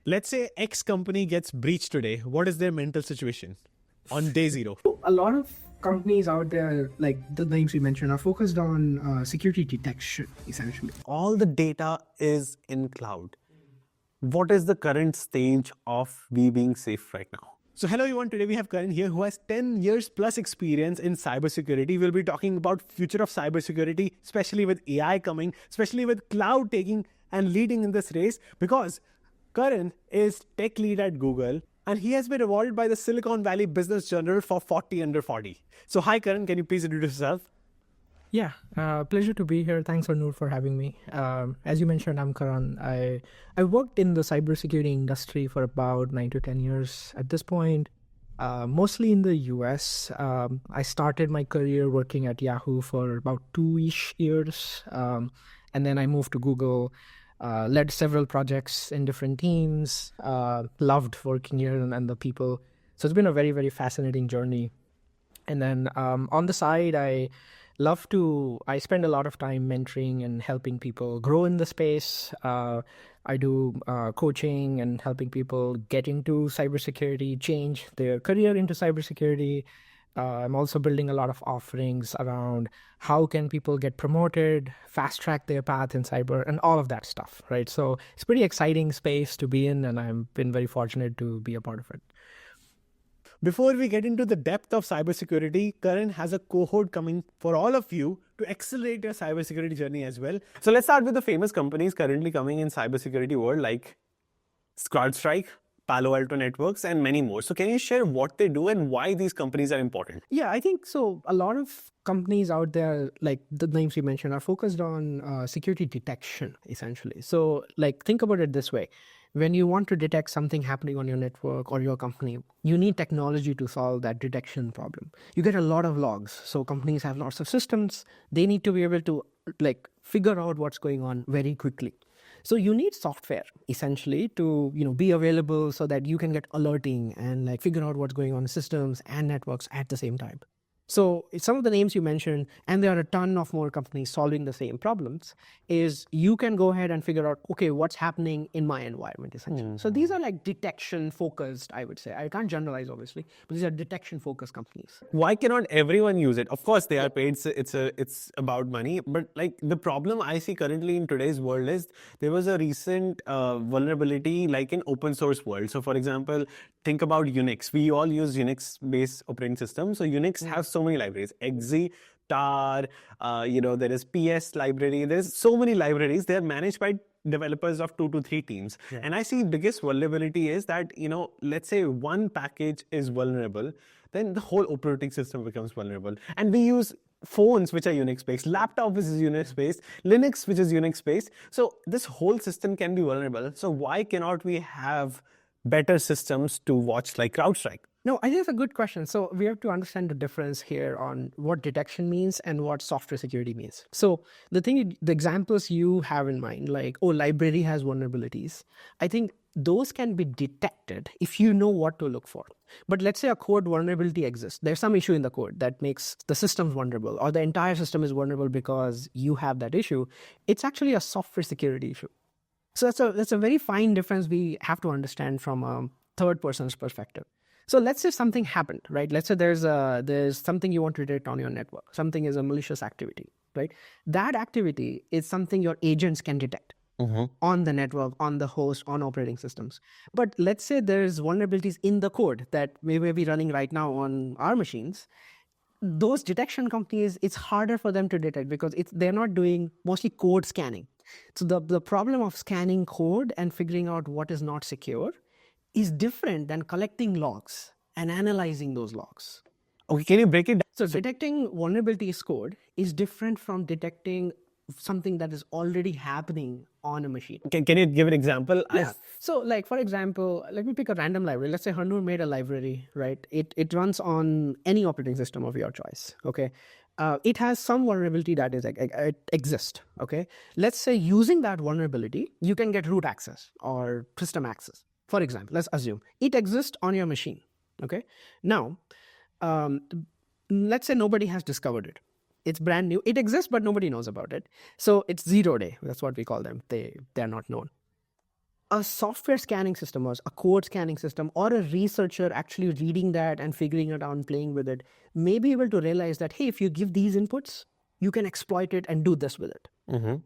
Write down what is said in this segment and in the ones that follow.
Let's say X company gets breached today. What is their mental situation on day zero? A lot of companies out there, like the names you mentioned, are focused on security detection, essentially. All the data is in cloud. What is the current stage of we being safe right now? So hello everyone, today we have Karan here who has 10 years plus experience in cybersecurity. We'll be talking about future of cybersecurity, especially with AI coming, especially with cloud taking and leading in this race, because Karan is tech lead at Google and he has been awarded by the Silicon Valley Business Journal for 40 under 40. So hi Karan, can you please introduce yourself? Yeah, pleasure to be here. Thanks, Noor, for having me. As you mentioned, I'm Karan. I worked in the cybersecurity industry for about 9 to 10 years at this point, mostly in the US. I started my career working at Yahoo for about 2-ish years. And then I moved to Google, led several projects in different teams, loved working here and the people. So it's been a very, very fascinating journey. And then on the side, I spend a lot of time mentoring and helping people grow in the space. I do coaching and helping people get into cybersecurity, change their career into cybersecurity. I'm also building a lot of offerings around how can people get promoted, fast track their path in cyber, and all of that stuff, right? So it's a pretty exciting space to be in, and I've been very fortunate to be a part of it. Before we get into the depth of cybersecurity, Karan has a cohort coming for all of you to accelerate your cybersecurity journey as well. So let's start with the famous companies currently coming in cybersecurity world like CrowdStrike, Palo Alto Networks, and many more. So can you share what they do and why these companies are important? Yeah, I think so. A lot of companies out there, like the names you mentioned, are focused on security detection, essentially. So like think about it this way. When you want to detect something happening on your network or your company, you need technology to solve that detection problem. You get a lot of logs. So companies have lots of systems. They need to be able to like figure out what's going on very quickly. So you need software essentially to be available so that you can get alerting and like figure out what's going on in systems and networks at the same time. So some of the names you mentioned, and there are a ton of more companies solving the same problems, is you can go ahead and figure out, okay, what's happening in my environment, essentially. So these are like detection focused, I would say. I can't generalize, obviously, but these are detection focused companies. Why cannot everyone use it? Of course, they are paid. So it's about money. But like the problem I see currently in today's world is there was a recent vulnerability like in open source world. So for example, think about Unix. We all use Unix based operating systems. So Unix has so many libraries, exe, tar, there is ps library. There's so many libraries. They're managed by developers of 2 to 3 teams. Yeah. And I see biggest vulnerability is that, let's say one package is vulnerable, then the whole operating system becomes vulnerable. And we use phones which are Unix based, laptop which is Unix based, Linux which is Unix based. So this whole system can be vulnerable. So why cannot we have better systems to watch like CrowdStrike? No, I think it's a good question. So we have to understand the difference here on what detection means and what software security means. So the examples you have in mind, like, oh, library has vulnerabilities. I think those can be detected if you know what to look for. But let's say a code vulnerability exists. There's some issue in the code that makes the system vulnerable, or the entire system is vulnerable because you have that issue. It's actually a software security issue. So that's a very fine difference we have to understand from a third person's perspective. So let's say something happened, right? Let's say there's something you want to detect on your network. Something is a malicious activity, right? That activity is something your agents can detect on the network, on the host, on operating systems. But let's say there's vulnerabilities in the code that we may be running right now on our machines. Those detection companies, it's harder for them to detect because they're not doing mostly code scanning. So the problem of scanning code and figuring out what is not secure is different than collecting logs and analyzing those logs. Okay, can you break it down? So detecting vulnerabilities code is different from detecting something that is already happening on a machine. Can you give an example? Yeah. So like, for example, let me pick a random library. Let's say Hanur made a library, right? It runs on any operating system of your choice, okay? It has some vulnerability that exists, okay? Let's say using that vulnerability, you can get root access or system access. For example, let's assume it exists on your machine, okay? Now, let's say nobody has discovered it. It's brand new. It exists, but nobody knows about it. So it's 0 day. That's what we call them. They're not known. a software scanning system or a code scanning system or a researcher actually reading that and figuring it out and playing with it may be able to realize that, hey, if you give these inputs, you can exploit it and do this with it,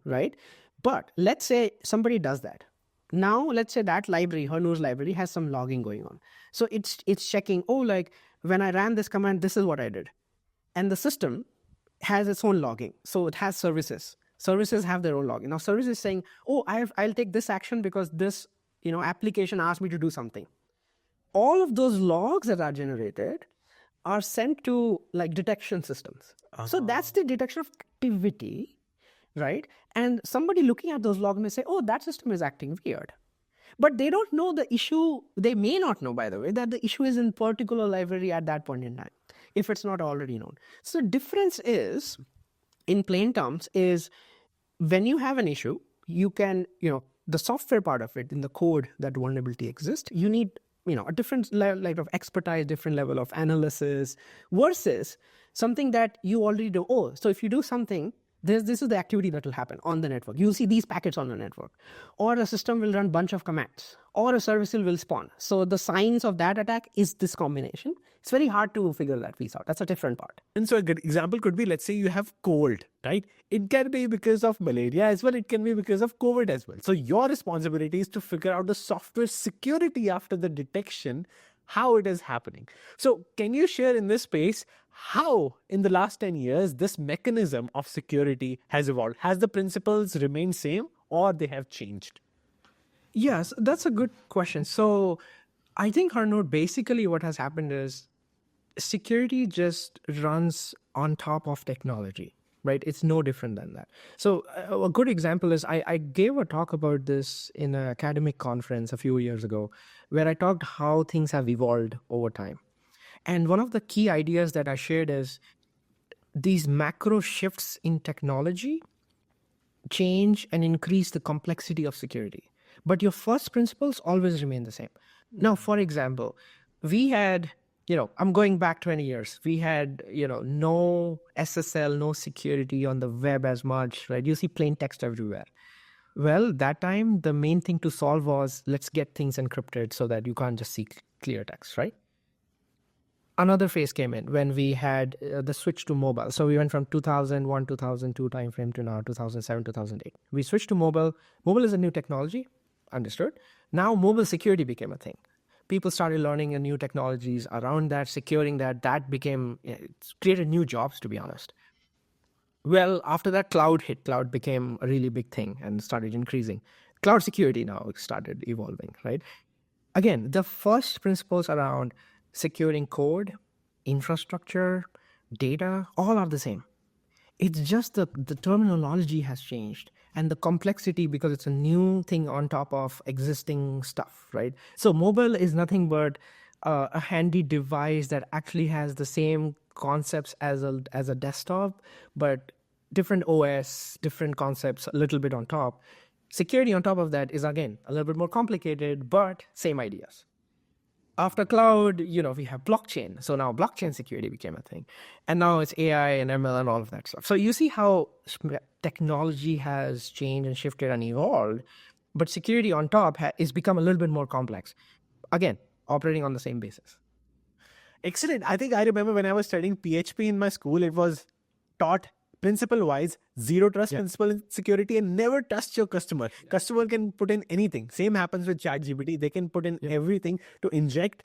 right? But let's say somebody does that. Now, let's say that library, Herno's library, has some logging going on. So it's checking, oh, like when I ran this command, this is what I did. And the system has its own logging. So it has services. Services have their own logging. Now, service is saying, oh, I'll take this action because this application asked me to do something. All of those logs that are generated are sent to like detection systems. So that's the detection of activity, right? And somebody looking at those logs may say, oh, that system is acting weird. But they don't know the issue. They may not know, by the way, that the issue is in particular library at that point in time, if it's not already known. So the difference is, in plain terms, is when you have an issue, you can, the software part of it, in the code that vulnerability exists, you need, a different level of expertise, different level of analysis versus something that you already do. Oh, so if you do something, this is the activity that will happen on the network. You'll see these packets on the network, or a system will run a bunch of commands, or a service will spawn. So the signs of that attack is this combination. It's very hard to figure that piece out. That's a different part. And so a good example could be, let's say you have cold, right? It can be because of malaria as well. It can be because of COVID as well. So your responsibility is to figure out the software security after the detection, how it is happening. So can you share in this space how in the last 10 years this mechanism of security has evolved? Has the principles remained same or they have changed? Yes, that's a good question. So I think, Harnoor, basically what has happened is security just runs on top of technology, right? It's no different than that. So a good example is I gave a talk about this in an academic conference a few years ago, where I talked how things have evolved over time. And one of the key ideas that I shared is these macro shifts in technology change and increase the complexity of security. But your first principles always remain the same. Now, for example, we had, I'm going back 20 years. We had, no SSL, no security on the web as much, right? You see plain text everywhere. Well, that time, the main thing to solve was let's get things encrypted so that you can't just see clear text, right? Another phase came in when we had the switch to mobile. So we went from 2001, 2002 timeframe to now 2007, 2008. We switched to mobile. Mobile is a new technology, understood. Now mobile security became a thing. People started learning new technologies around that, securing that. That became, it created new jobs, to be honest. Well, after that, cloud hit. Cloud became a really big thing and started increasing. Cloud security now started evolving, right? Again, the first principles around securing code, infrastructure, data, all are the same. It's just the terminology has changed and the complexity because it's a new thing on top of existing stuff, right? So mobile is nothing but a handy device that actually has the same concepts as a desktop, but different OS, different concepts, a little bit on top. Security on top of that is, again, a little bit more complicated, but same ideas. After cloud, we have blockchain. So now blockchain security became a thing. And now it's AI and ML and all of that stuff. So you see how technology has changed and shifted and evolved, but security on top is become a little bit more complex. Again, operating on the same basis. Excellent. I think I remember when I was studying PHP in my school, it was taught principle-wise, zero trust principle in security, and never trust your customer. Customer can put in anything. Same happens with ChatGPT. They can put in everything to inject.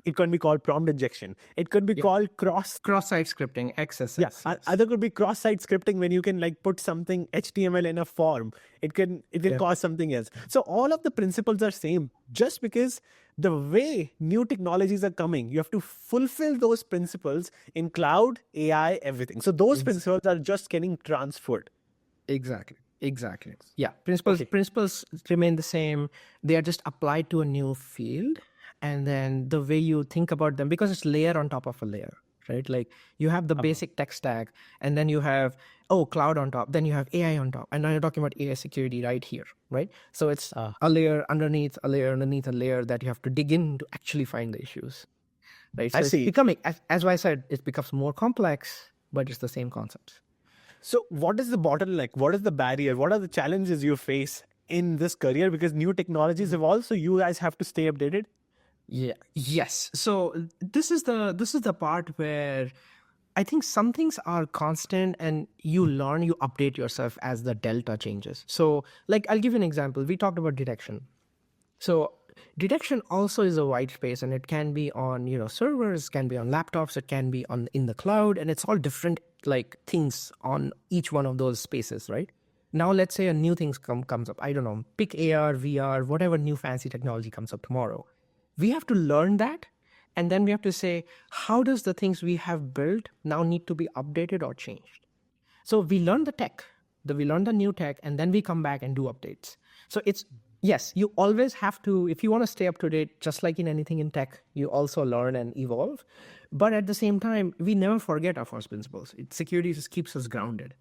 It can be called prompt injection. It could be called cross-site scripting, XSS. Yeah, other could be cross-site scripting when you can like put something HTML in a form. It can cause something else. So all of the principles are same. Just because the way new technologies are coming, you have to fulfill those principles in cloud, AI, everything. So those principles are just getting transferred. Exactly. Yeah, principles remain the same. They are just applied to a new field. And then the way you think about them, because it's layer on top of a layer, right? Like you have the basic tech stack, and then you have, cloud on top, then you have AI on top. And now you're talking about AI security right here, right? So it's a layer underneath a layer underneath a layer that you have to dig in to actually find the issues, right? So I see. It's becoming, as I said, it becomes more complex, but it's the same concept. So what is the bottleneck? What is the barrier? What are the challenges you face in this career because new technologies evolve, so you guys have to stay updated? Yeah. Yes. So this is the part where I think some things are constant and you learn, you update yourself as the delta changes. So like I'll give you an example. We talked about detection. So detection also is a wide space, and it can be on servers, can be on laptops, it can be on in the cloud, and it's all different like things on each one of those spaces, right? Now let's say a new thing comes up. I don't know, pick AR, VR, whatever new fancy technology comes up tomorrow. We have to learn that, and then we have to say, how does the things we have built now need to be updated or changed? So we learn the tech, we learn the new tech, and then we come back and do updates. So it's yes, you always have to, if you want to stay up to date, just like in anything in tech, you also learn and evolve. But at the same time, we never forget our first principles. Security just keeps us grounded.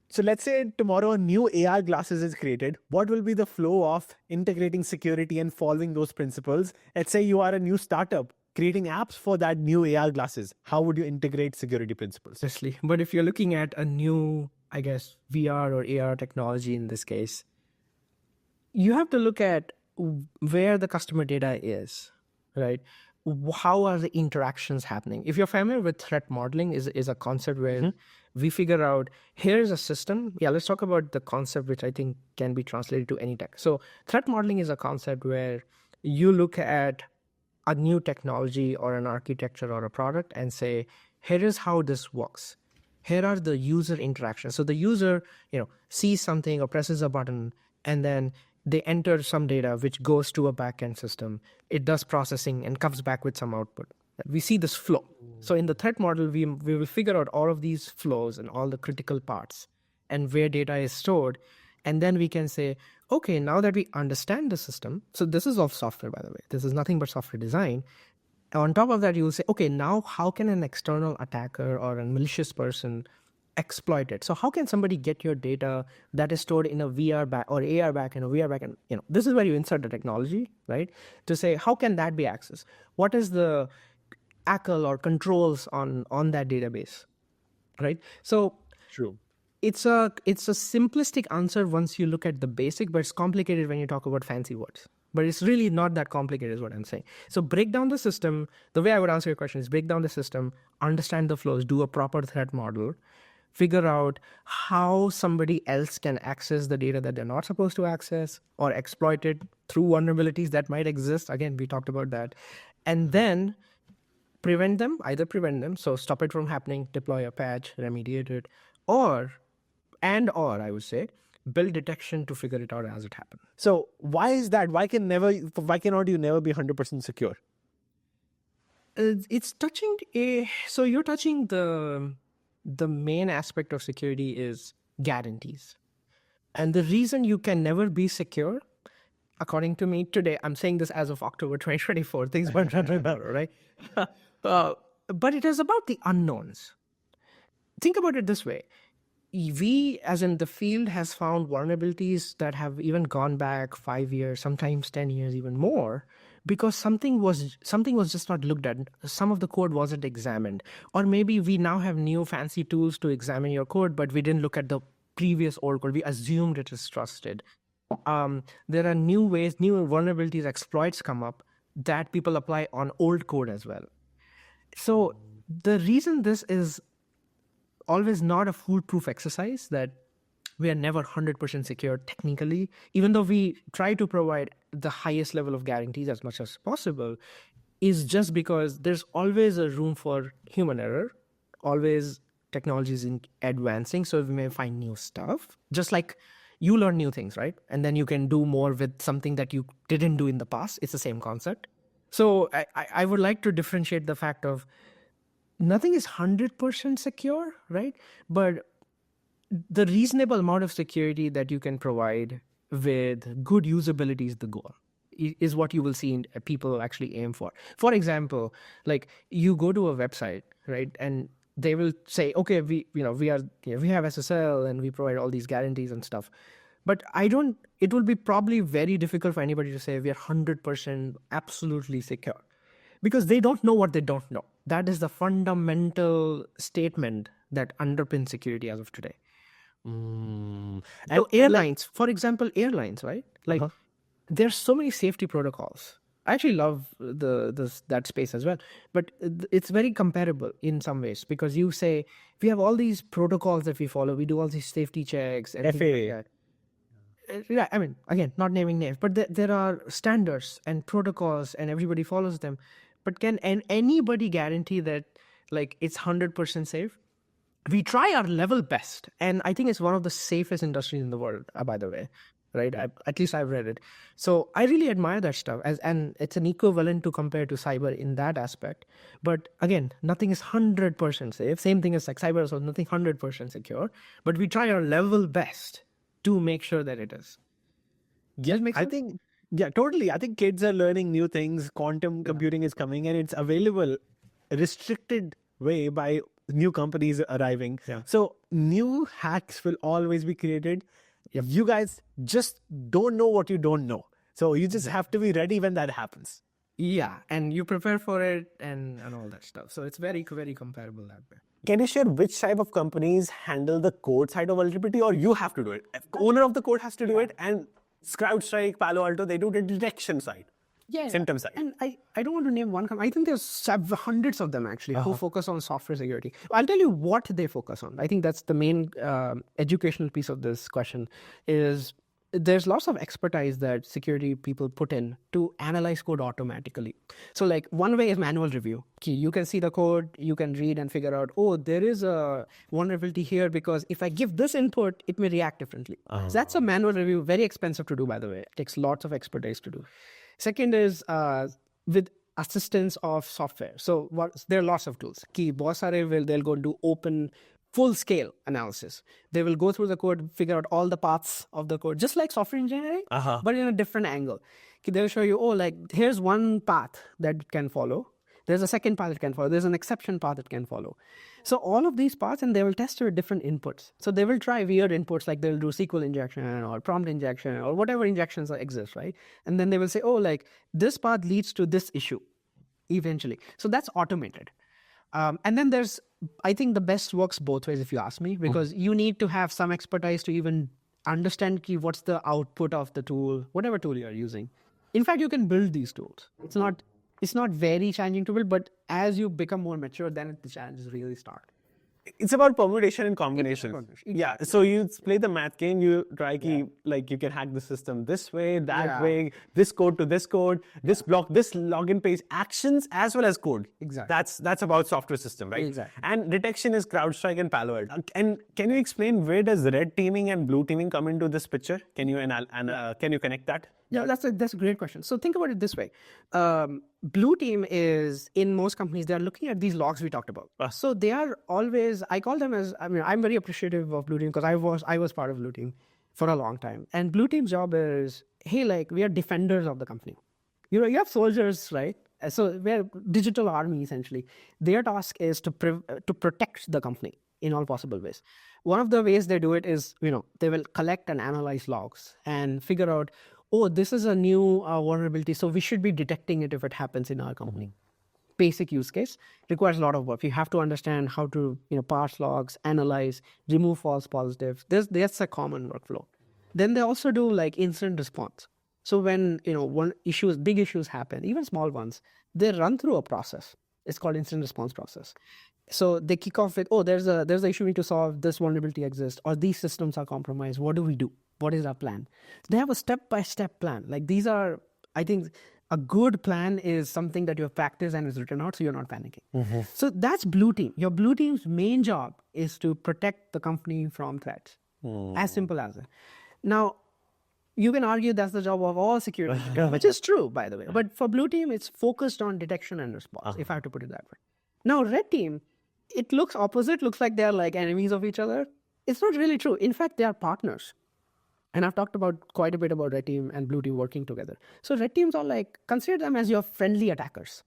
So let's say tomorrow a new AR glasses is created. What will be the flow of integrating security and following those principles? Let's say you are a new startup creating apps for that new AR glasses. How would you integrate security principles? Honestly, but if you're looking at a new, I guess, VR or AR technology in this case, you have to look at where the customer data is, right? How are the interactions happening? If you're familiar with threat modeling, is a concept where we figure out here's a system. Yeah, let's talk about the concept, which I think can be translated to any tech. So threat modeling is a concept where you look at a new technology or an architecture or a product and say, here is how this works. Here are the user interactions. So the user, sees something or presses a button, and then they enter some data which goes to a backend system. It does processing and comes back with some output. We see this flow. So in the threat model, we will figure out all of these flows and all the critical parts and where data is stored. And then we can say, okay, now that we understand the system, so this is all software, by the way, this is nothing but software design. On top of that, you will say, okay, now how can an external attacker or a malicious person exploit it? So how can somebody get your data that is stored in a VR back or AR back and a VR back? And this is where you insert the technology, right? To say, how can that be accessed? What is the ACL or controls on that database, right? So True. it's a simplistic answer once you look at the basic, but it's complicated when you talk about fancy words. But it's really not that complicated is what I'm saying. So break down the system. The way I would answer your question is break down the system, understand the flows, do a proper threat model, figure out how somebody else can access the data that they're not supposed to access or exploit it through vulnerabilities that might exist. Again, we talked about that. And then either prevent them, so stop it from happening, deploy a patch, remediate it, or I would say, build detection to figure it out as it happens. So why is that? Why cannot you never be 100% secure? It's touching so you're touching the main aspect of security is guarantees. And the reason you can never be secure, according to me today, I'm saying this as of October 2024, things went better, right? But it is about the unknowns. Think about it this way. We, as in the field, has found vulnerabilities that have even gone back 5 years, sometimes 10 years, even more, because something was just not looked at. Some of the code wasn't examined, or maybe we now have new fancy tools to examine your code, but we didn't look at the previous old code. We assumed it is trusted. There are new ways, new vulnerabilities, exploits come up that people apply on old code as well. So the reason this is always not a foolproof exercise, that we are never 100% secure technically, even though we try to provide the highest level of guarantees as much as possible, is just because there's always a room for human error. Always technology is advancing, so we may find new stuff. Just like you learn new things, right? And then you can do more with something that you didn't do in the past. It's the same concept. So I would like to differentiate the fact of nothing is 100% secure, right? But the reasonable amount of security that you can provide with good usability is the goal, is what you will see people actually aim for. For example, like you go to a website, right? And they will say, okay, we have SSL and we provide all these guarantees and stuff. But it will be probably very difficult for anybody to say we are 100% absolutely secure, because they don't know what they don't know. That is the fundamental statement that underpins security as of today. Mm. So And airlines, for example, airlines, right? Like uh-huh. there's so many safety protocols. I actually love that space as well, but it's very comparable in some ways because you say we have all these protocols that we follow. We do all these safety checks and things like FAA. that. Yeah, I mean, again, not naming names, but there are standards and protocols, and everybody follows them. But can anybody guarantee that like it's 100% safe? We try our level best, and I think it's one of the safest industries in the world, by the way, right? At least I've read it. So I really admire that stuff, and it's an equivalent to compare to cyber in that aspect. But again, nothing is 100% safe. Same thing as like cyber, so nothing 100% secure. But we try our level best to make sure that it is. Yeah, Does it make I sense? think, yeah, totally. I think kids are learning new things. Quantum computing is coming and it's available restricted way by new companies arriving. Yeah. So new hacks will always be created. You guys just don't know what you don't know. So you just have to be ready when that happens. Yeah, and you prepare for it and all that stuff. So it's very, very comparable that way. Can you share which type of companies handle the code side of vulnerability, or you have to do it? Owner of the code has to do it, and CrowdStrike, Palo Alto, they do the detection side, symptom side. And I don't want to name one company. I think there's hundreds of them actually who focus on software security. I'll tell you what they focus on. I think that's the main educational piece of this question is there's lots of expertise that security people put in to analyze code automatically. So like one way is manual review. You can see the code, you can read and figure out, oh, there is a vulnerability here because if I give this input, it may react differently. So that's a manual review, very expensive to do, by the way. It takes lots of expertise to do. Second is with assistance of software. So there are lots of tools. They'll go and do open full scale analysis. They will go through the code, figure out all the paths of the code, just like software engineering, but in a different angle. They'll show you, oh, like here's one path that it can follow. There's a second path it can follow. There's an exception path it can follow. So all of these paths, and they will test with different inputs. So they will try weird inputs, like they'll do SQL injection or prompt injection or whatever injections exist, right? And then they will say, oh, like this path leads to this issue eventually. So that's automated. And then I think the best works both ways, if you ask me, because you need to have some expertise to even understand what's the output of the tool, whatever tool you're using. In fact, you can build these tools. It's not very challenging to build, but as you become more mature, then the challenges really start. It's about permutation and combination. Yeah. So you play the math game, you try like you can hack the system this way, that way, this code to this code, this block, this login page, actions as well as code. Exactly. That's about software system, right? Exactly. And detection is CrowdStrike and Palo Alto. And can you explain where does red teaming and blue teaming come into this picture? Can you can you connect that? Yeah, that's a great question. So think about it this way. Blue team is, in most companies, they are looking at these logs we talked about. So they are always, I call them as, I'm very appreciative of blue team because I was part of blue team for a long time. And blue team's job is, hey, like we are defenders of the company. You have soldiers, right? So we're digital army, essentially. Their task is to protect the company in all possible ways. One of the ways they do it is, they will collect and analyze logs and figure out, oh, this is a new vulnerability, so we should be detecting it if it happens in our company. Basic use case requires a lot of work. You have to understand how to parse logs, analyze, remove false positives. That's a common workflow. Then they also do like incident response. So when big issues happen, even small ones, they run through a process. It's called incident response process. So they kick off with, oh, there's an issue we need to solve, this vulnerability exists, or these systems are compromised. What do we do? What is our plan? They have a step-by-step plan. Like these are, I think, a good plan is something that you have practiced and is written out, so you're not panicking. So that's blue team. Your blue team's main job is to protect the company from threats. As simple as it. Now, you can argue that's the job of all security, which is true, by the way. But for blue team, it's focused on detection and response, if I have to put it that way. Now, red team, it looks opposite, looks like they're like enemies of each other. It's not really true. In fact, they are partners. And I've talked about quite a bit about red team and blue team working together. So red teams are like, consider them as your friendly attackers.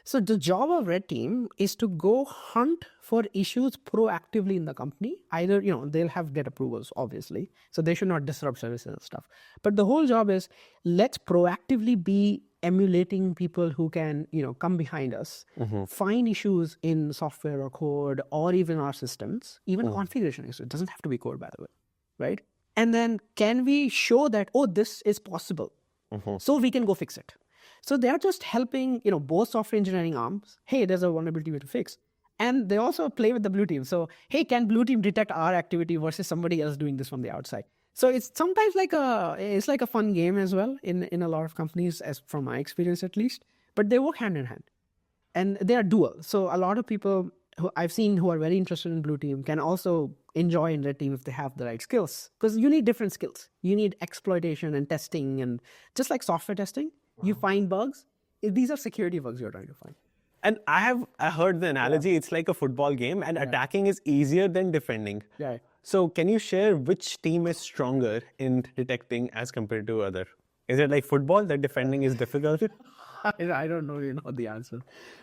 So the job of red team is to go hunt for issues proactively in the company. Either, they'll have get approvals, obviously. So they should not disrupt services and stuff. But the whole job is, let's proactively be emulating people who can, come behind us, find issues in software or code or even our systems, even configuration issues. It doesn't have to be code, by the way, right? And then can we show that, oh, this is possible, so we can go fix it. So they are just helping, both software engineering arms. Hey, there's a vulnerability we have to fix. And they also play with the blue team. So, hey, can blue team detect our activity versus somebody else doing this from the outside? So it's sometimes like a fun game as well in a lot of companies, as from my experience at least. But they work hand in hand, and they are dual. So a lot of people who I've seen who are very interested in blue team can also enjoy in red team if they have the right skills, because you need different skills. You need exploitation and testing, and just like software testing, you find bugs. These are security bugs you're trying to find. And I heard the analogy, it's like a football game, and attacking is easier than defending. Yeah. So can you share which team is stronger in detecting as compared to other? Is it like football that defending is difficult? I don't know, the answer.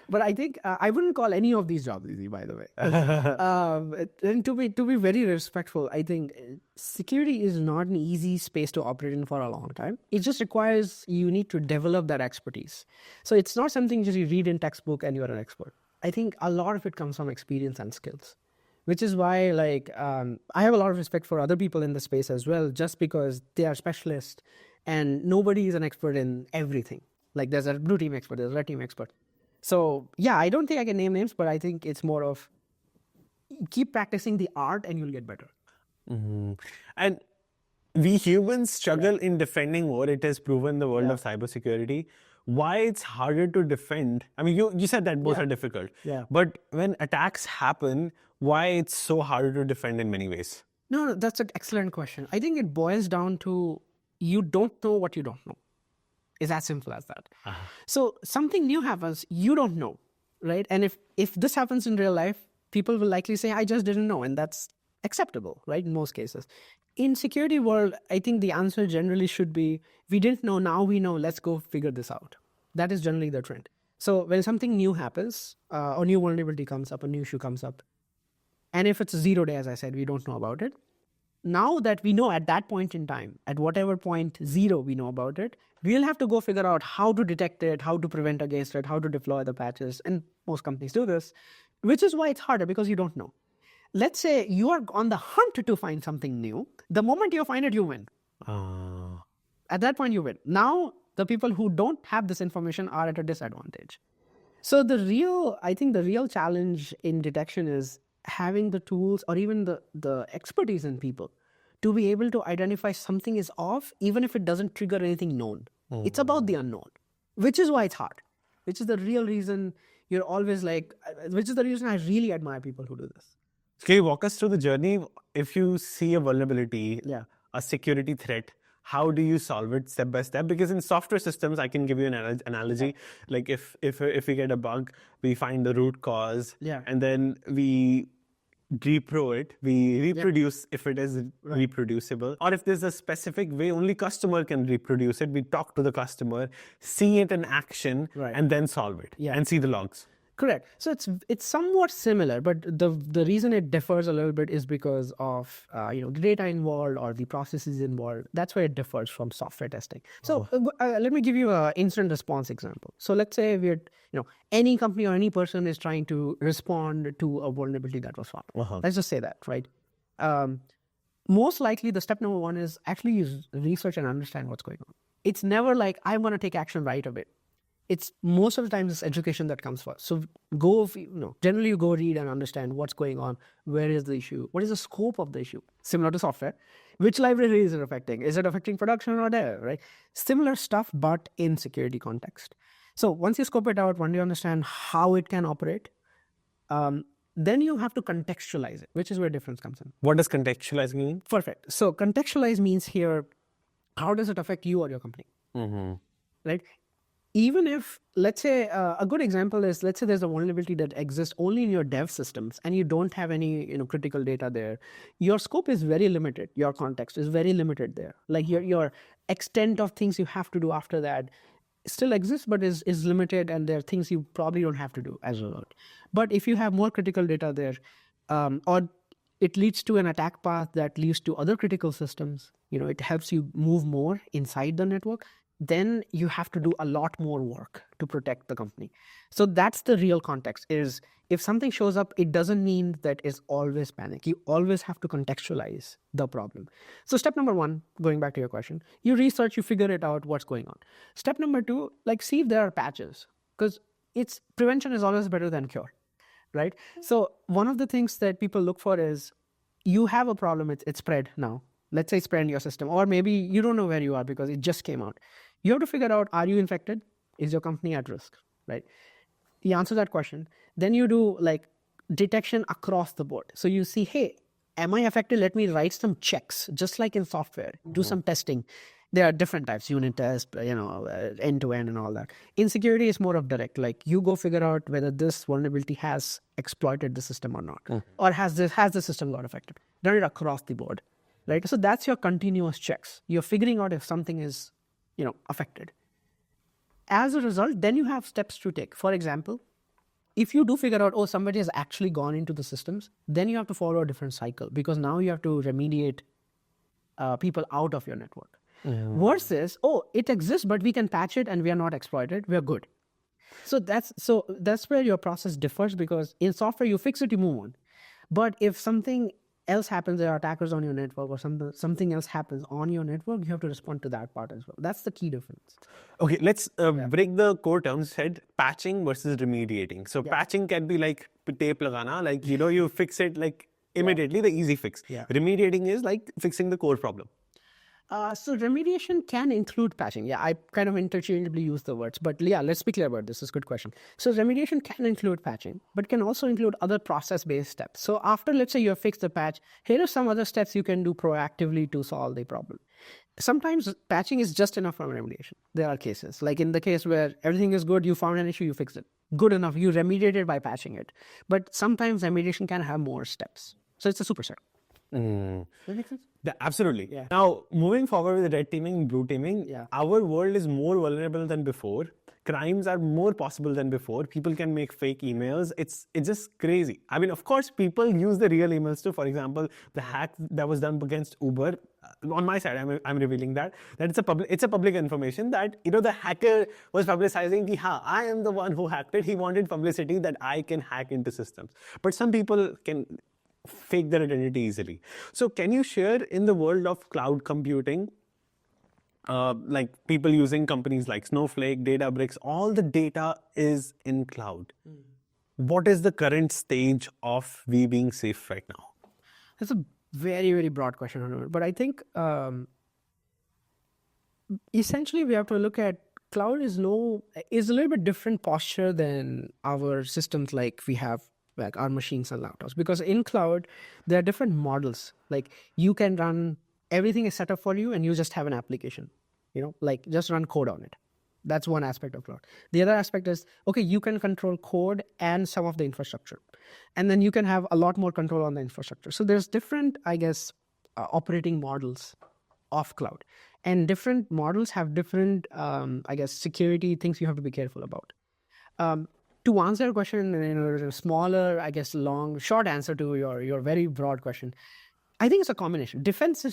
But I think I wouldn't call any of these jobs easy, by the way. And to be very respectful, I think security is not an easy space to operate in for a long time. It just requires you need to develop that expertise. So it's not something just you read in textbook and you're an expert. I think a lot of it comes from experience and skills, which is why I have a lot of respect for other people in the space as well, just because they are specialists and nobody is an expert in everything. Like there's a blue team expert, there's a red team expert. So yeah, I don't think I can name names, but I think it's more of keep practicing the art and you'll get better. And we humans struggle in defending more. It has proven in the world of cybersecurity. Why it's harder to defend? I mean, you said that both are difficult. Yeah. But when attacks happen, why it's so harder to defend in many ways? No, that's an excellent question. I think it boils down to you don't know what you don't know. It's as simple as that. So something new happens, you don't know, right? And if this happens in real life, people will likely say, I just didn't know. And that's acceptable, right? In most cases. In security world, I think the answer generally should be, we didn't know, now we know, let's go figure this out. That is generally the trend. So when something new happens, a new vulnerability comes up, a new issue comes up, and if it's a 0 day, as I said, we don't know about it. Now that we know at that point in time, at whatever point 0 we know about it, we'll have to go figure out how to detect it, how to prevent against it, how to deploy the patches. And most companies do this, which is why it's harder, because you don't know. Let's say you are on the hunt to find something new. The moment you find it, you win. At that point, you win. Now, the people who don't have this information are at a disadvantage. So I think the real challenge in detection is having the tools or even the expertise in people to be able to identify something is off, even if it doesn't trigger anything known. It's about the unknown, which is why it's hard, which is the real reason you're always which is the reason I really admire people who do this. Can you walk us through the journey? If you see a vulnerability, a security threat, how do you solve it step by step? Because in software systems, I can give you an analogy. Like if we get a bug, we find the root cause, and then we repro it, we reproduce if it is reproducible, or if there's a specific way only customer can reproduce it, we talk to the customer, see it in action, and then solve it and see the logs. Correct. So it's somewhat similar, but the reason it differs a little bit is because of the data involved or the processes involved. That's where it differs from software testing. So let me give you an incident response example. So let's say any company or any person is trying to respond to a vulnerability that was found. Let's just say that, right? Most likely, the step number 1 is actually use research and understand what's going on. It's never like I'm going to take action right away. It's most of the time it's education that comes first. So generally you go read and understand what's going on. Where is the issue? What is the scope of the issue? Similar to software. Which library is it affecting? Is it affecting production or dev, right? Similar stuff, but in security context. So once you scope it out, once you understand how it can operate, then you have to contextualize it, which is where difference comes in. What does contextualizing mean? Perfect. So contextualize means here, how does it affect you or your company? Right? Even if, let's say, a good example is, let's say there's a vulnerability that exists only in your dev systems and you don't have any critical data there, your scope is very limited. Your context is very limited there. Like your extent of things you have to do after that still exists, but is limited, and there are things you probably don't have to do as a result. But if you have more critical data there, or it leads to an attack path that leads to other critical systems, it helps you move more inside the network. then you have to do a lot more work to protect the company. So that's the real context is if something shows up, it doesn't mean that it's always panic. You always have to contextualize the problem. So step number one, going back to your question, you research, you figure it out what's going on. Step number two, like see if there are patches, because it's prevention is always better than cure, right? So one of the things that people look for is you have a problem, it's spread now. Let's say it's spread in your system, or maybe you don't know where you are because it just came out. You have to figure out, are you infected? Is your company at risk, right? You answer that question. Then you do like detection across the board. So you see, hey, am I affected? Let me write some checks, just like in software, do some testing. There are different types, unit test, end to end and all that. In security, it's more of direct, like you go figure out whether this vulnerability has exploited the system or not, or has the system got affected. Done it across the board, right? So that's your continuous checks. You're figuring out if something is, affected. As a result, then you have steps to take. For example, if you do figure out, oh, somebody has actually gone into the systems, then you have to follow a different cycle because now you have to remediate people out of your network. Versus, oh, it exists, but we can patch it and we are not exploited. We are good. So that's where your process differs because in software, you fix it, you move on. But if something else happens, there are attackers on your network or something else happens on your network, you have to respond to that part as well. That's the key difference. Okay, let's break the core terms. Said patching versus remediating. So patching can be like tape lagana, like you fix it like immediately, the easy fix. Remediating is like fixing the core problem. So remediation can include patching. Yeah, I kind of interchangeably use the words, but yeah, let's be clear about this. It's a good question. So remediation can include patching, but can also include other process-based steps. So after, let's say you have fixed the patch, here are some other steps you can do proactively to solve the problem. Sometimes patching is just enough for remediation. There are cases, like in the case where everything is good, you found an issue, you fixed it. Good enough, you remediate it by patching it. But sometimes remediation can have more steps. So it's a superset. Does that make sense? Absolutely. Yeah. Now, moving forward with red teaming, blue teaming, our world is more vulnerable than before. Crimes are more possible than before. People can make fake emails. It's just crazy. I mean, of course, people use the real emails too. For example, the hack that was done against Uber. On my side, I'm revealing that it's a public information that the hacker was publicizing. I am the one who hacked it. He wanted publicity that I can hack into systems. But some people can fake their identity easily. So can you share in the world of cloud computing, like people using companies like Snowflake, Databricks, all the data is in cloud. What is the current stage of we being safe right now? That's a very, very broad question, Anur. But I think essentially we have to look at cloud is a little bit different posture than our systems like we have like our machines and laptops, because in cloud there are different models. Like you can run, everything is set up for you and you just have an application, like just run code on it. That's one aspect of cloud. The other aspect is, okay, you can control code and some of the infrastructure, and then you can have a lot more control on the infrastructure. So there's different, I guess, operating models of cloud, and different models have different, I guess, security things you have to be careful about. To answer your question in a smaller, I guess, short answer to your very broad question, I think it's a combination. Defense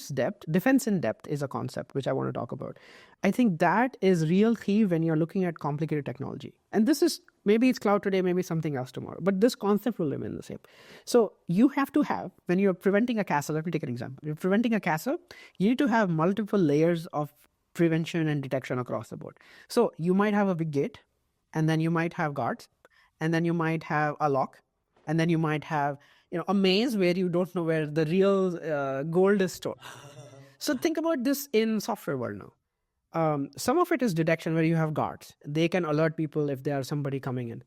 in depth is a concept which I want to talk about. I think that is real key when you're looking at complicated technology. And this is, maybe it's cloud today, maybe something else tomorrow, but this concept will remain the same. So you have to have, when you're preventing a castle, let me take an example. You're preventing a castle, you need to have multiple layers of prevention and detection across the board. So you might have a big gate, and then you might have guards, and then you might have a lock, and then you might have a maze where you don't know where the real gold is stored. So think about this in software world now. Some of it is detection where you have guards. They can alert people if there's somebody coming in.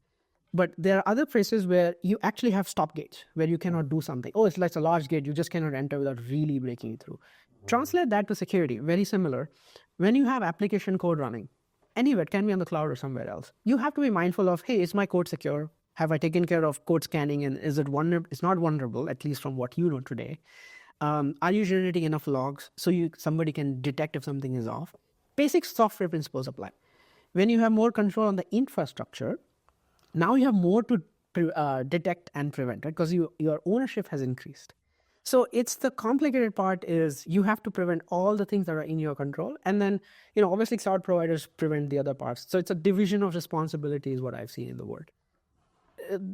But there are other places where you actually have stop gates, where you cannot do something. Oh, it's like a large gate. You just cannot enter without really breaking it through. Translate that to security. Very similar. When you have application code running, anywhere, it can be on the cloud or somewhere else, you have to be mindful of, hey, is my code secure? Have I taken care of code scanning, and is it it's not vulnerable, at least from what you know today? Are you generating enough logs so somebody can detect if something is off? Basic software principles apply. When you have more control on the infrastructure, now you have more to detect and prevent, right? Because your ownership has increased. So it's the complicated part is you have to prevent all the things that are in your control. And then, obviously cloud providers prevent the other parts. So it's a division of responsibility is what I've seen in the world.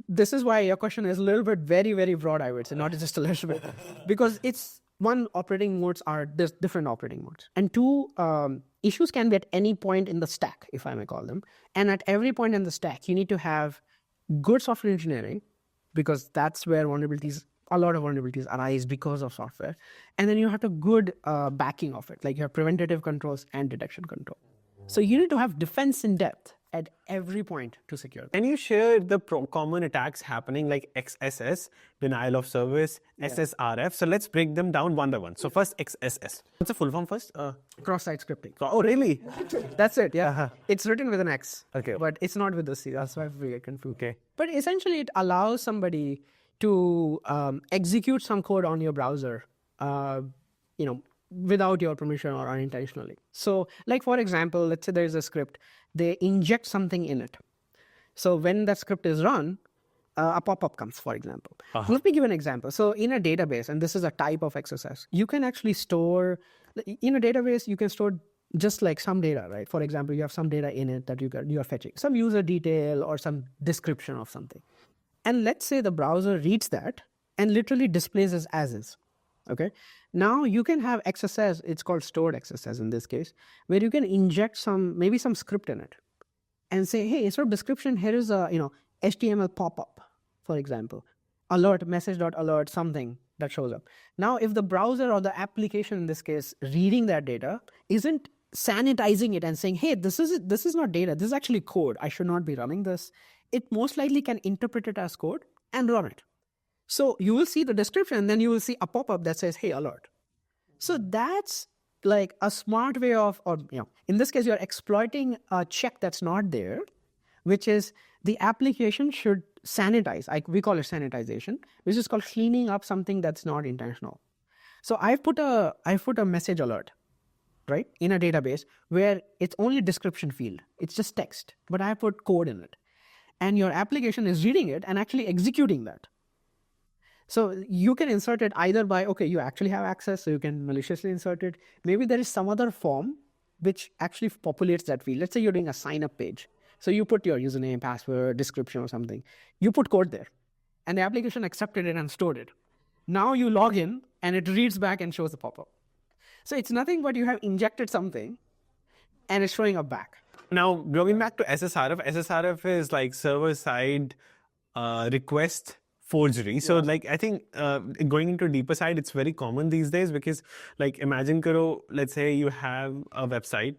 This is why your question is a little bit very, very broad, I would say, not just a little bit. Because it's one, operating modes are, there's different operating modes. And two, issues can be at any point in the stack, if I may call them. And at every point in the stack, you need to have good software engineering, because that's where a lot of vulnerabilities arise because of software. And then you have to good backing of it, like you have preventative controls and detection control. So you need to have defense in depth at every point to secure them. Can you share the common attacks happening like XSS, denial of service, SSRF? So let's break them down one by one. So first, XSS. What's the full form first? Cross-site scripting. Oh, really? That's it, yeah. It's written with an X, Okay. but it's not with the C. That's why we get confused. Okay. But essentially, it allows somebody to execute some code on your browser, without your permission or unintentionally. So, like for example, let's say there's a script, they inject something in it. So when that script is run, a pop-up comes, for example. Let me give an example. So in a database, and this is a type of XSS, you can actually store, in a database, you can store just like some data, right? For example, you have some data in it that you are fetching, some user detail or some description of something. And let's say the browser reads that and literally displays as is. Okay. Now you can have XSS, it's called stored XSS in this case, where you can inject maybe some script in it and say, hey, instead of description, here is a, HTML pop-up, for example, alert, message.alert, something that shows up. Now, if the browser or the application in this case reading that data isn't sanitizing it and saying, hey, this is not data, this is actually code, I should not be running this, it most likely can interpret it as code and run it. So you will see the description, and then you will see a pop-up that says, hey, alert. So that's like a smart way of, in this case, you're exploiting a check that's not there, which is the application should sanitize. We call it sanitization, which is called cleaning up something that's not intentional. So I've put a message alert, right, in a database where it's only a description field. It's just text, but I put code in it. And your application is reading it and actually executing that. So you can insert it either by, you actually have access, so you can maliciously insert it. Maybe there is some other form which actually populates that field. Let's say you're doing a sign-up page. So you put your username, password, description or something. You put code there. And the application accepted it and stored it. Now you log in and it reads back and shows a pop-up. So it's nothing but you have injected something and it's showing up back. Now, going back to SSRF, SSRF is like server-side request forgery. So I think going into a deeper side, it's very common these days because imagine karo, let's say you have a website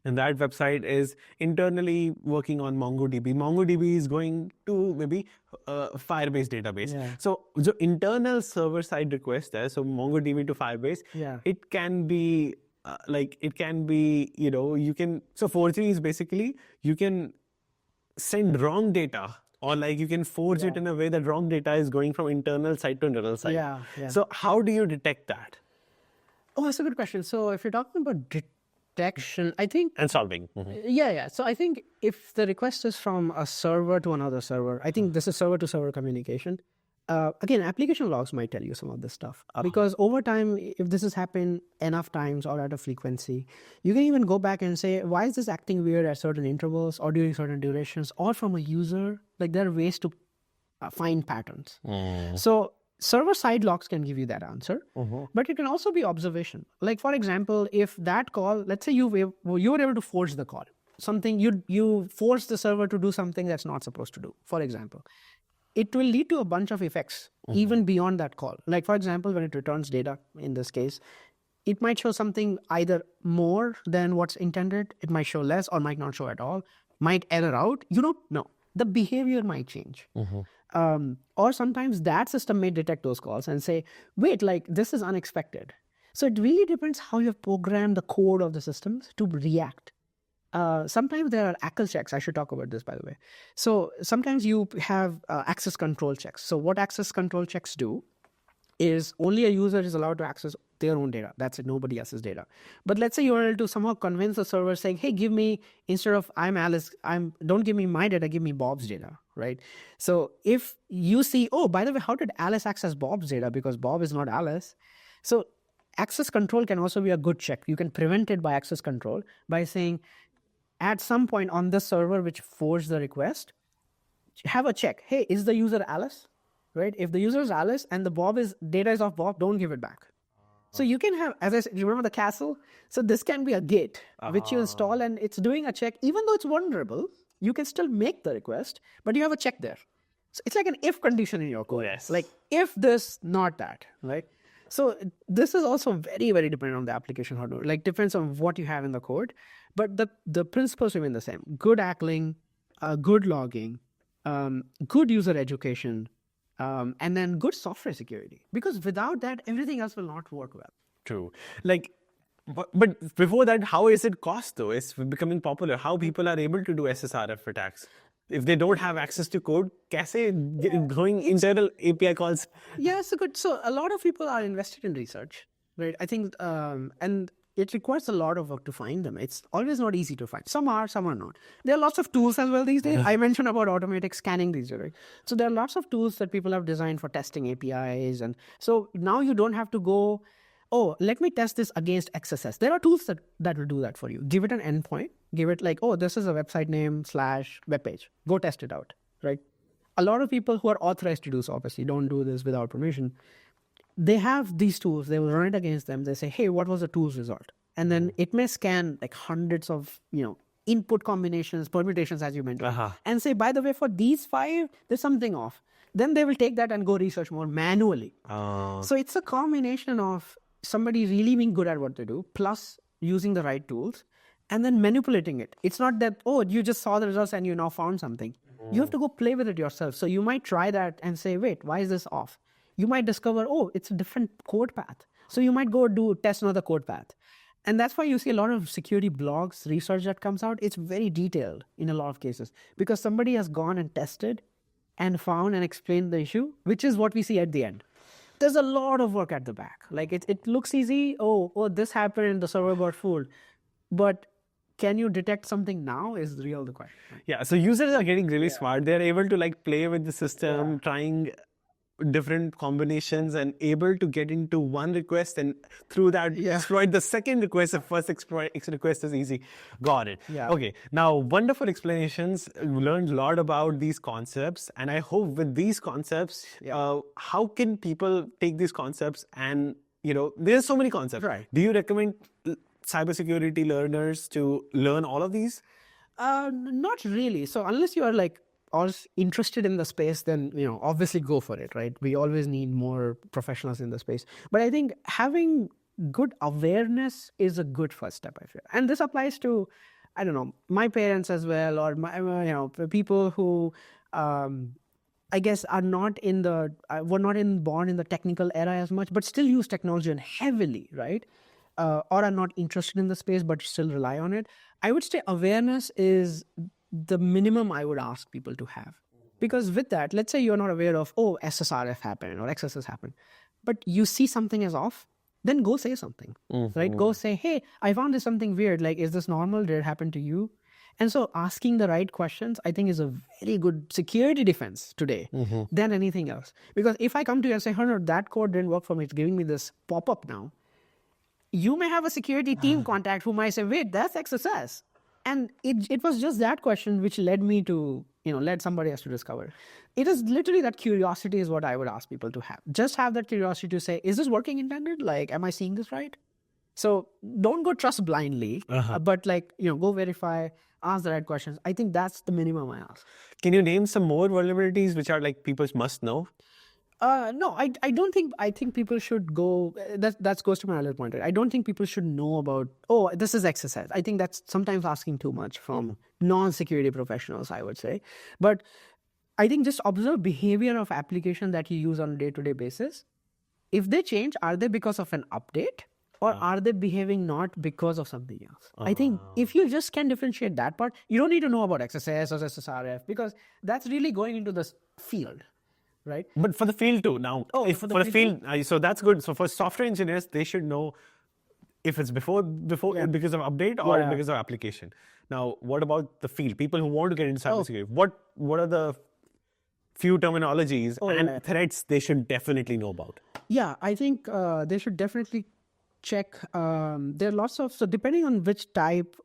and that website is internally working on MongoDB. MongoDB is going to maybe Firebase database. Yeah. So the internal server-side request there, so MongoDB to Firebase, it can be so forgery is basically you can send wrong data or you can forge it in a way that wrong data is going from internal side to internal side. Yeah. So how do you detect that? Oh, that's a good question. So if you're talking about detection, I think... And solving. Yeah. So I think if the request is from a server to another server, I think this is server-to-server communication. Again, application logs might tell you some of this stuff. Because over time, if this has happened enough times or at a frequency, you can even go back and say, why is this acting weird at certain intervals or during certain durations or from a user? There are ways to find patterns. So server-side logs can give you that answer, but it can also be observation. For example, if that call, let's say you were able to force the call. Something, you force the server to do something that's not supposed to do, for example. It will lead to a bunch of effects, even beyond that call. For example, when it returns data, in this case, it might show something either more than what's intended, it might show less or might not show at all, might error out, you don't know. The behavior might change. Or sometimes that system may detect those calls and say, wait, this is unexpected. So it really depends how you have programmed the code of the systems to react. Sometimes there are ACL checks. I should talk about this, by the way. So sometimes you have access control checks. So what access control checks do is only a user is allowed to access their own data. That's it, nobody else's data. But let's say you're able to somehow convince the server saying, hey, give me, instead of I'm Alice, don't give me my data, give me Bob's data right? So if you see, oh, by the way, how did Alice access Bob's data? Because Bob is not Alice. So access control can also be a good check. You can prevent it by access control by saying, at some point on the server which forged the request, have a check. Hey, is the user Alice? Right? If the user is Alice and the data is of Bob, don't give it back. So you can have, as I said, remember the castle? So this can be a gate which you install and it's doing a check. Even though it's vulnerable, you can still make the request, but you have a check there. So it's like an if condition in your code. Yes. Like if this, not that, right? So this is also very, very dependent on the application hardware. Like depends on what you have in the code, but the principles remain the same. Good ACLing, good logging, good user education, and then good software security. Because without that, everything else will not work well. True. Like, but before that, how is it cost though? It's becoming popular. How people are able to do SSRF attacks? If they don't have access to code, kaise going internal API calls? Yeah, so good. So a lot of people are invested in research, right? I think, and it requires a lot of work to find them. It's always not easy to find. Some are not. There are lots of tools as well these days. I mentioned about automatic scanning these days, right? So there are lots of tools that people have designed for testing APIs. And so now you don't have to go, oh, let me test this against XSS. There are tools that will do that for you. Give it an endpoint. Give it like, oh, this is a website name / webpage. Go test it out, right? A lot of people who are authorized to do so, obviously, don't do this without permission. They have these tools. They will run it against them. They say, hey, what was the tool's result? And then it may scan like hundreds of, input combinations, permutations, as you mentioned, and say, by the way, for these 5, there's something off. Then they will take that and go research more manually. So it's a combination of somebody really being good at what they do, plus using the right tools, and then manipulating it. It's not that, oh, you just saw the results and you now found something. You have to go play with it yourself. So you might try that and say, wait, why is this off? You might discover, oh, it's a different code path. So you might go test another code path. And that's why you see a lot of security blogs, research that comes out. It's very detailed in a lot of cases because somebody has gone and tested and found and explained the issue, which is what we see at the end. There's a lot of work at the back. Like it looks easy. Oh, this happened and the server got fooled. But can you detect something now is the question. Yeah, so users are getting really smart. They're able to like play with the system, trying different combinations and able to get into one request and through that exploit the second request. The first request is easy. Got it. Yeah. Okay. Now, wonderful explanations. You learned a lot about these concepts, and I hope with these concepts, how can people take these concepts and there's so many concepts. Right. Do you recommend cybersecurity learners to learn all of these? Not really. So unless you are like all interested in the space, then obviously go for it, right? We always need more professionals in the space. But I think having good awareness is a good first step, I feel. And this applies to, I don't know, my parents as well, or my people who I guess are not in the were not born in the technical era as much, but still use technology and heavily, right? Or are not interested in the space but still rely on it. I would say awareness is the minimum I would ask people to have. Because with that, let's say you're not aware of, oh, SSRF happened or XSS happened, but you see something is off, then go say something, right? Go say, hey, I found this something weird. Like, is this normal? Did it happen to you? And so asking the right questions, I think, is a very good security defense today than anything else. Because if I come to you and say, that code didn't work for me, it's giving me this pop-up now, you may have a security team contact who might say, wait, that's XSS. And it was just that question which led me to, led somebody else to discover. It is literally that curiosity is what I would ask people to have. Just have that curiosity to say, is this working intended? Like, am I seeing this right? So don't go trust blindly, but go verify, ask the right questions. I think that's the minimum I ask. Can you name some more vulnerabilities which are like people must know? No, I don't think. I think people should go. That goes to my earlier point. Right? I don't think people should know about. Oh, this is XSS. I think that's sometimes asking too much from non-security professionals, I would say. But I think just observe behavior of application that you use on a day-to-day basis. If they change, are they because of an update, or are they behaving not because of something else? I think if you just can differentiate that part, you don't need to know about XSS or SSRF because that's really going into the field. Right. But for the field too now. For the field, so that's good. So for software engineers, they should know if it's before because of update or because of application. Now, what about the field? People who want to get into cybersecurity, what are the few terminologies and yeah. threats they should definitely know about? Yeah, I think they should definitely check. There are lots of, so depending on which type,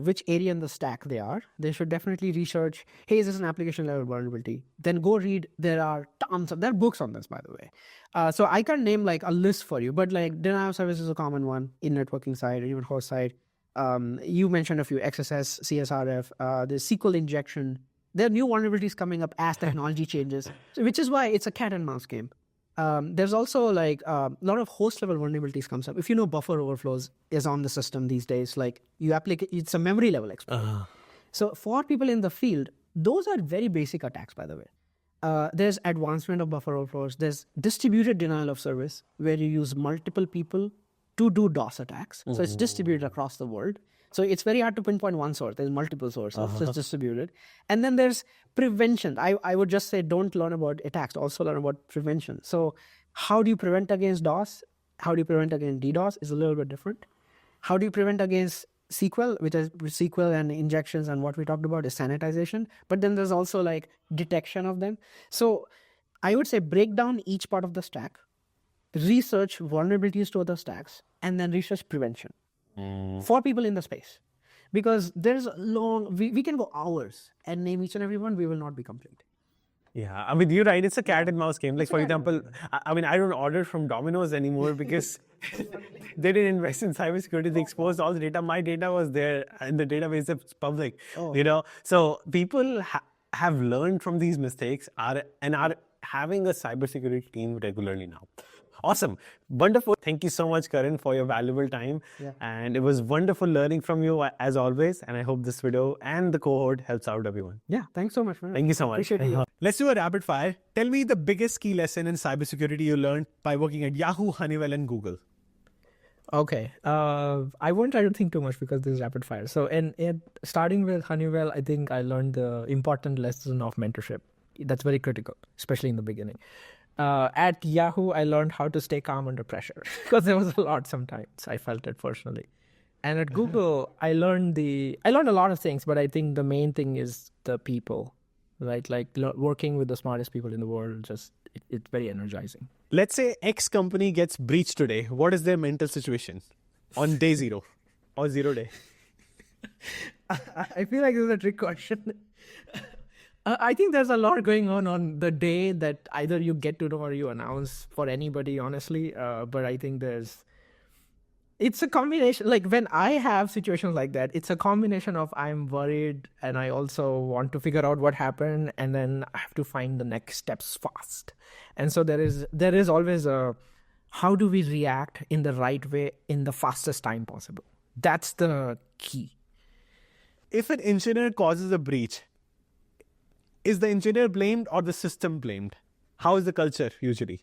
which area in the stack they are, they should definitely research, hey, is this an application level vulnerability? Then go read. There are there are books on this, by the way. So I can't name like a list for you, but like denial of service is a common one in networking side or even host side. You mentioned a few XSS, CSRF, the SQL injection. There are new vulnerabilities coming up as technology changes, so, which is why it's a cat and mouse game. There's also like a lot of host level vulnerabilities comes up. If you know buffer overflows is on the system these days, like it's a memory level exploit. So for people in the field, those are very basic attacks, by the way. There's advancement of buffer overflows. There's distributed denial of service where you use multiple people to do DOS attacks. So it's distributed across the world. So it's very hard to pinpoint one source. There's multiple sources. So it's distributed. And then there's prevention. I would just say don't learn about attacks. Also learn about prevention. So how do you prevent against DOS? How do you prevent against DDoS is a little bit different. How do you prevent against SQL, which is SQL and injections, and what we talked about is sanitization. But then there's also like detection of them. So I would say break down each part of the stack, research vulnerabilities to other stacks, and then research prevention for people in the space. Because there's we can go hours and name each and every one, we will not be complete. Yeah, I mean, you're right. It's a cat and mouse game. Like, for example, I mean, I don't order from Domino's anymore because they didn't invest in cybersecurity. They exposed all the data. My data was there in the database. It's public, you know. So people have learned from these mistakes are having a cybersecurity team regularly now. Awesome. Wonderful. Thank you so much, Karan, for your valuable time. Yeah. And it was wonderful learning from you as always. And I hope this video and the cohort helps out everyone. Yeah, thanks so much, man. Thank you so much. Appreciate it. Let's do a rapid fire. Tell me the biggest key lesson in cybersecurity you learned by working at Yahoo, Honeywell, and Google. Okay. I won't try to think too much because this is rapid fire. So in starting with Honeywell, I think I learned the important lesson of mentorship. That's very critical, especially in the beginning. At Yahoo, I learned how to stay calm under pressure because there was a lot sometimes. I felt it personally. And at Google, I learned a lot of things, but I think the main thing is the people, right? Like working with the smartest people in the world, it's very energizing. Let's say X company gets breached today. What is their mental situation on day 0 or 0 day? I feel like this is a trick question. I think there's a lot going on the day that either you get to know or you announce for anybody, honestly. But I think it's a combination. Like when I have situations like that, it's a combination of I'm worried and I also want to figure out what happened, and then I have to find the next steps fast. And so there is always how do we react in the right way in the fastest time possible? That's the key. If an engineer causes a breach, is the engineer blamed or the system blamed? How is the culture usually?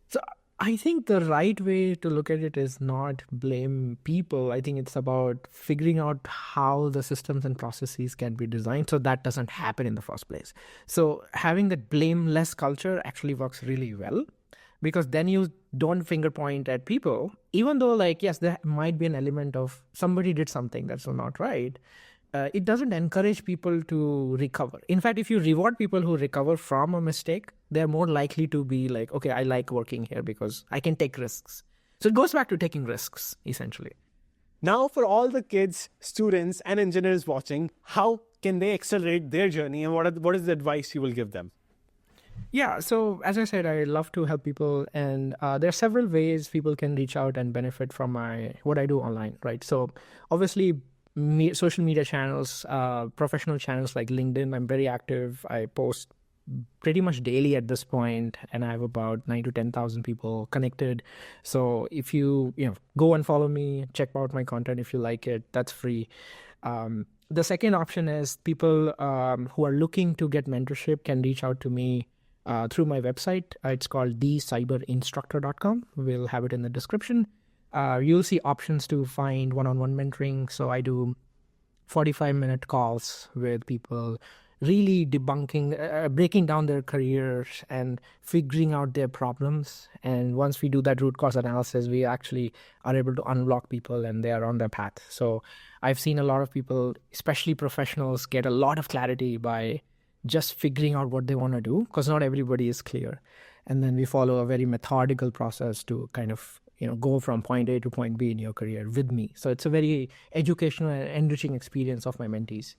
So I think the right way to look at it is not blame people. I think it's about figuring out how the systems and processes can be designed so that doesn't happen in the first place. So having that blameless culture actually works really well, because then you don't finger point at people, even though like, yes, there might be an element of somebody did something that's not right. It doesn't encourage people to recover. In fact, if you reward people who recover from a mistake, they're more likely to be like, okay, I like working here because I can take risks. So it goes back to taking risks, essentially. Now, for all the kids, students, and engineers watching, how can they accelerate their journey, and what is the advice you will give them? Yeah, so as I said, I love to help people, and there are several ways people can reach out and benefit from what I do online, right? So obviously, social media channels, professional channels like LinkedIn, I'm very active. I post pretty much daily at this point, and I have about 9,000 to 10,000 people connected. So if you go and follow me, check out my content if you like it, that's free. The second option is people who are looking to get mentorship can reach out to me through my website. It's called thecyberinstructor.com. We'll have it in the description. You'll see options to find one-on-one mentoring. So I do 45-minute calls with people, really debunking, breaking down their careers and figuring out their problems. And once we do that root cause analysis, we actually are able to unblock people and they are on their path. So I've seen a lot of people, especially professionals, get a lot of clarity by just figuring out what they want to do, because not everybody is clear. And then we follow a very methodical process to kind of, go from point A to point B in your career with me. So it's a very educational and enriching experience of my mentees.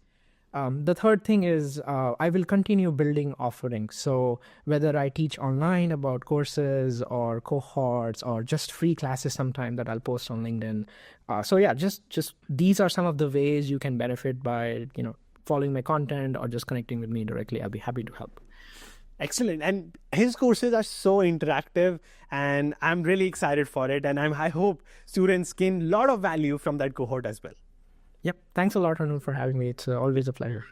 The third thing is I will continue building offerings. So whether I teach online about courses or cohorts or just free classes sometime that I'll post on LinkedIn. So yeah, just these are some of the ways you can benefit by, following my content or just connecting with me directly. I'll be happy to help. Excellent. And his courses are so interactive, and I'm really excited for it. And I hope students gain a lot of value from that cohort as well. Yep. Thanks a lot, Anul, for having me. It's always a pleasure.